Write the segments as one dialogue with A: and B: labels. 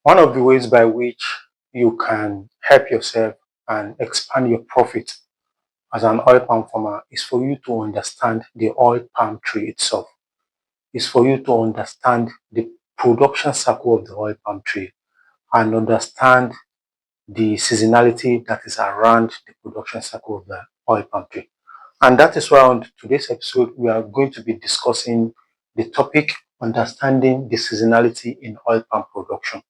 A: One of the ways by which you can help yourself and expand your profit as an oil palm farmer is for you to understand the oil palm tree itself. Is for you to understand the production cycle of the oil palm tree and understand the seasonality that is around the production cycle of the oil palm tree. And that is why on today's episode, we are going to be discussing the topic understanding the seasonality in oil palm production.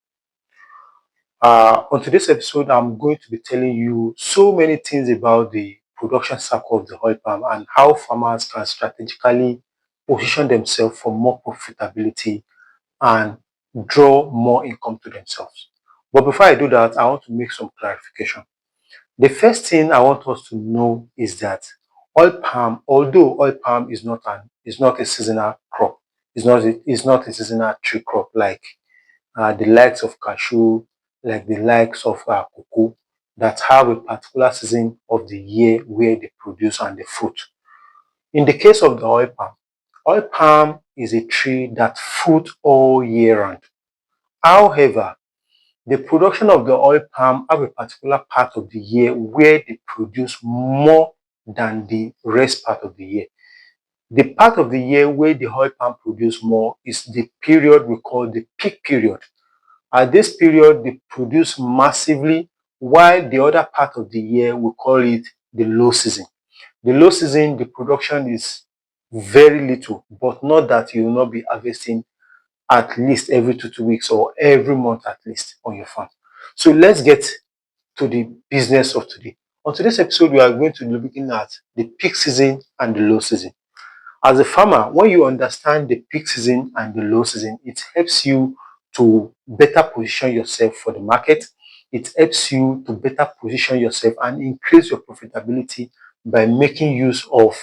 A: On today's episode, I'm going to be telling you so many things about the production cycle of the oil palm and how farmers can strategically position themselves for more profitability and draw more income to themselves. But before I do that, I want to make some clarification. The first thing I want us to know is that oil palm, although oil palm is not a seasonal crop, is not a seasonal tree crop like the likes of cashew, like the likes of cocoa, that have a particular season of the year where they produce and the fruit. In the case of the oil palm is a tree that fruit all year round. However, the production of the oil palm have a particular part of the year where they produce more than the rest part of the year. The part of the year where the oil palm produce more is the period we call the peak period. At this period, they produce massively, while the other part of the year, we call it the low season. The low season, the production is very little, but not that you will not be harvesting at least every 2 weeks or every month at least on your farm. So let's get to the business of today. On today's episode, we are going to be looking at the peak season and the low season. As a farmer, when you understand the peak season and the low season, it helps you to better position yourself for the market. It helps you to better position yourself and increase your profitability by making use of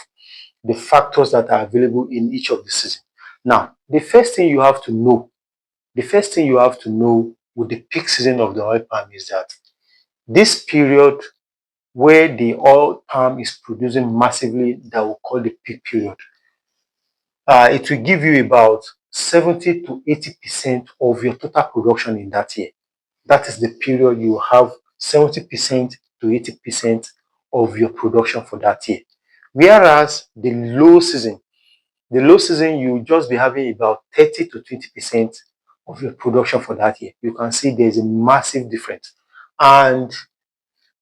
A: the factors that are available in each of the seasons. Now, the first thing you have to know with the peak season of the oil palm is that this period where the oil palm is producing massively, that we call the peak period, it will give you about 70 to 80% of your total production in that year. That is the period you have 70% to 80% of your production for that year. Whereas the low season, you will just be having about 30 to 20% of your production for that year. You can see there's a massive difference. And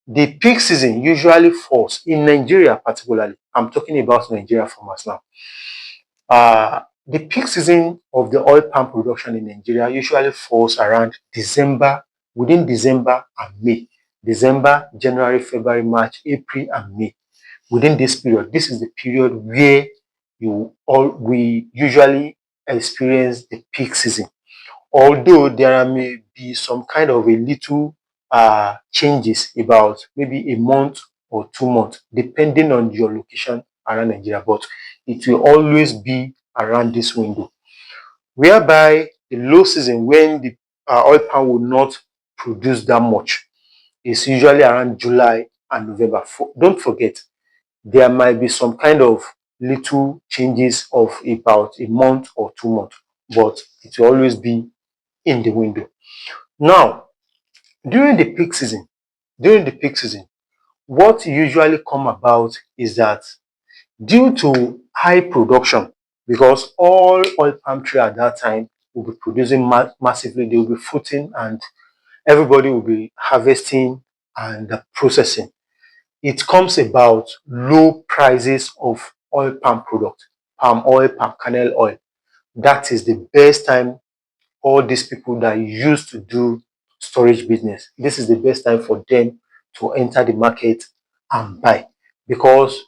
A: the peak season usually falls in Nigeria, particularly. I'm talking about Nigeria farmers now. The peak season of the oil palm production in Nigeria usually falls around December, within December and May. December, January, February, March, April, and May. Within this period, this is the period where we usually experience the peak season. Although there may be some kind of a little changes about maybe a month or 2 months, depending on your location around Nigeria, but it will always be around this window. Whereby the low season, when the oil palm will not produce that much, is usually around July and November. Don't forget, there might be some kind of little changes of about a month or 2 months, but it will always be in the window. Now, during the peak season, what usually come about is that due to high production, because all oil palm tree at that time will be producing massively, they will be fruiting and everybody will be harvesting and processing. It comes about low prices of oil palm product, palm oil, palm kernel oil. That is the best time all these people that used to do storage business, this is the best time for them to enter the market and buy, because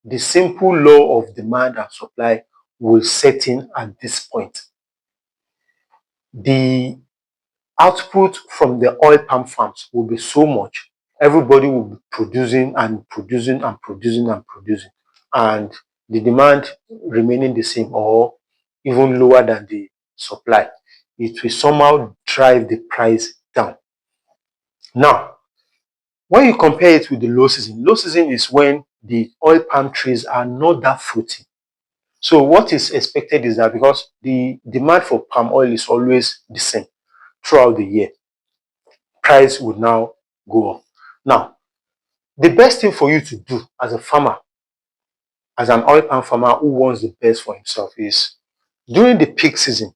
A: the simple law of demand and supply will set in at this point. The output from the oil palm farms will be so much, everybody will be producing and producing and producing and producing, and the demand remaining the same or even lower than the supply. It will somehow drive the price down. Now, when you compare it with the low season is when the oil palm trees are not that fruity. So what is expected is that because the demand for palm oil is always the same throughout the year, price would now go up. Now, the best thing for you to do as a farmer, as an oil palm farmer who wants the best for himself, is during the peak season,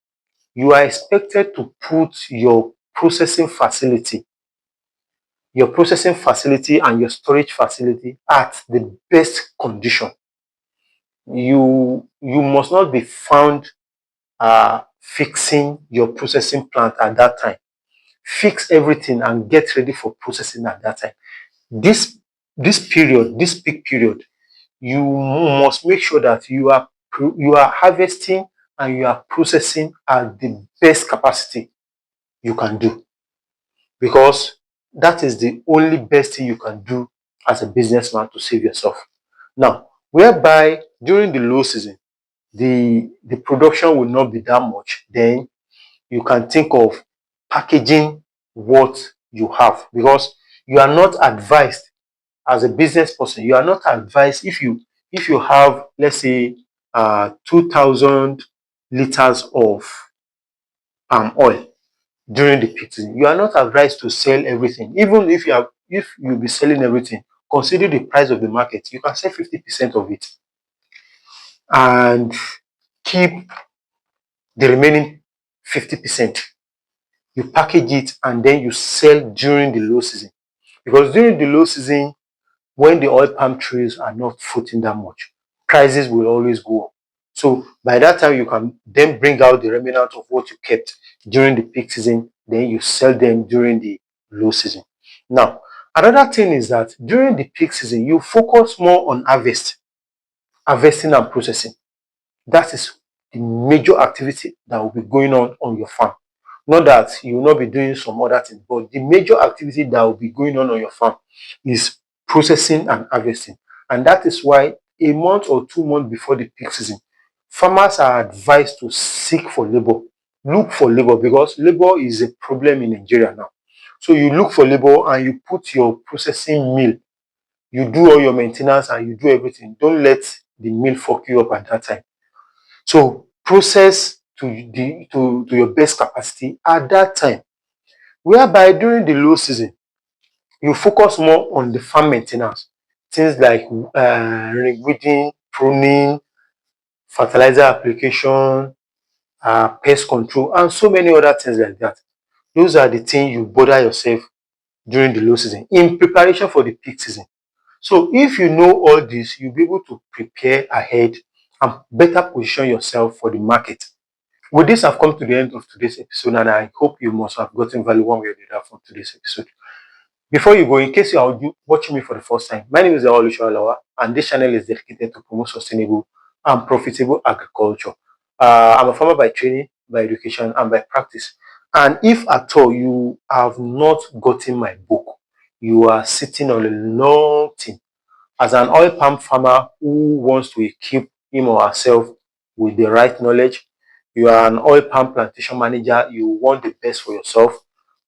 A: you are expected to put your processing facility and your storage facility at the best condition. You must not be found fixing your processing plant at that time. Fix everything and get ready for processing at that time. This this peak period, you must make sure that you are harvesting and you are processing at the best capacity you can do, because that is the only best thing you can do as a businessman to save yourself. Now, whereby during the low season, the production will not be that much, then you can think of packaging what you have, because you are not advised as a business person, you are not advised if you have, let's say, 2,000 liters of palm oil during the peak season. You are not advised to sell everything. Even if you'll be selling everything, consider the price of the market. You can sell 50% of it and keep the remaining 50%. You package it and then you sell during the low season. Because during the low season, when the oil palm trees are not fruiting that much, prices will always go up. So by that time, you can then bring out the remnant of what you kept during the peak season, then you sell them during the low season. Now, another thing is that during the peak season, you focus more on harvesting and processing. That is the major activity that will be going on your farm. Not that you will not be doing some other things, but the major activity that will be going on your farm is processing and harvesting. And that is why a month or 2 months before the peak season, farmers are advised to seek for labor. Look for labor, because labor is a problem in Nigeria now. So you look for labor and you put your processing mill, you do all your maintenance and you do everything. Don't let the mill fuck you up at that time. So process to your best capacity at that time. Whereby during the low season, you focus more on the farm maintenance. Things like weeding, pruning, fertilizer application, pest control, and so many other things like that. Those are the things you bother yourself during the low season in preparation for the peak season. So if you know all this, you'll be able to prepare ahead and better position yourself for the market. With this, I've come to the end of today's episode, and I hope you must have gotten value one way or the other from today's episode. Before you go, in case you are watching me for the first time, my name is Awalusho Alawa, and this channel is dedicated to promote sustainable and profitable agriculture. I'm a farmer by training, by education, and by practice. And if at all you have not gotten my book, you are sitting on a long thing. As an oil palm farmer who wants to equip him or herself with the right knowledge, you are an oil palm plantation manager, you want the best for yourself,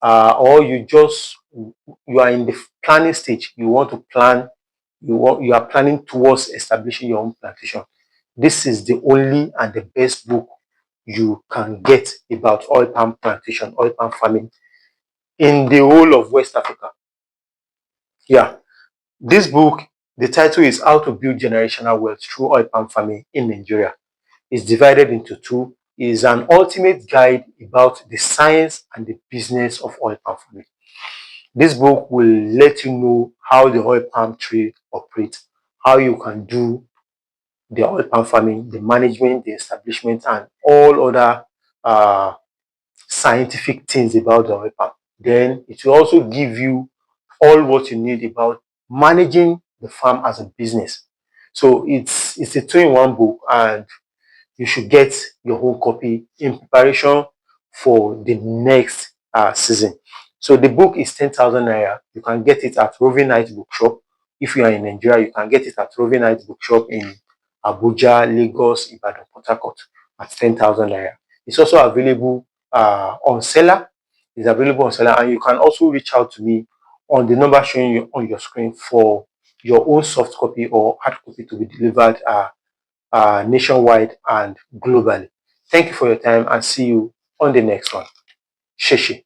A: or you are in the planning stage, you want to plan, you are planning towards establishing your own plantation. This is the only and the best book you can get about oil palm plantation, oil palm farming in the whole of West Africa. Yeah. This book, the title is How to Build Generational Wealth Through Oil Palm Farming in Nigeria. It's divided into two. It is an ultimate guide about the science and the business of oil palm farming. This book will let you know how the oil palm tree operates, how you can do the oil palm farming, the management, the establishment, and all other scientific things about the oil palm. Then it will also give you all what you need about managing the farm as a business. So it's a two-in-one book, and you should get your own copy in preparation for the next season. So the book is 10,000 naira. You can get it at Roving Night Bookshop. If you are in Nigeria, you can get it at Roving Night Bookshop in Abuja, Lagos, Ibadan, Port Harcourt at 10,000 naira. It's also available on seller. It's available on seller, and you can also reach out to me on the number showing you on your screen for your own soft copy or hard copy to be delivered nationwide and globally. Thank you for your time, and see you on the next one. Sheshe.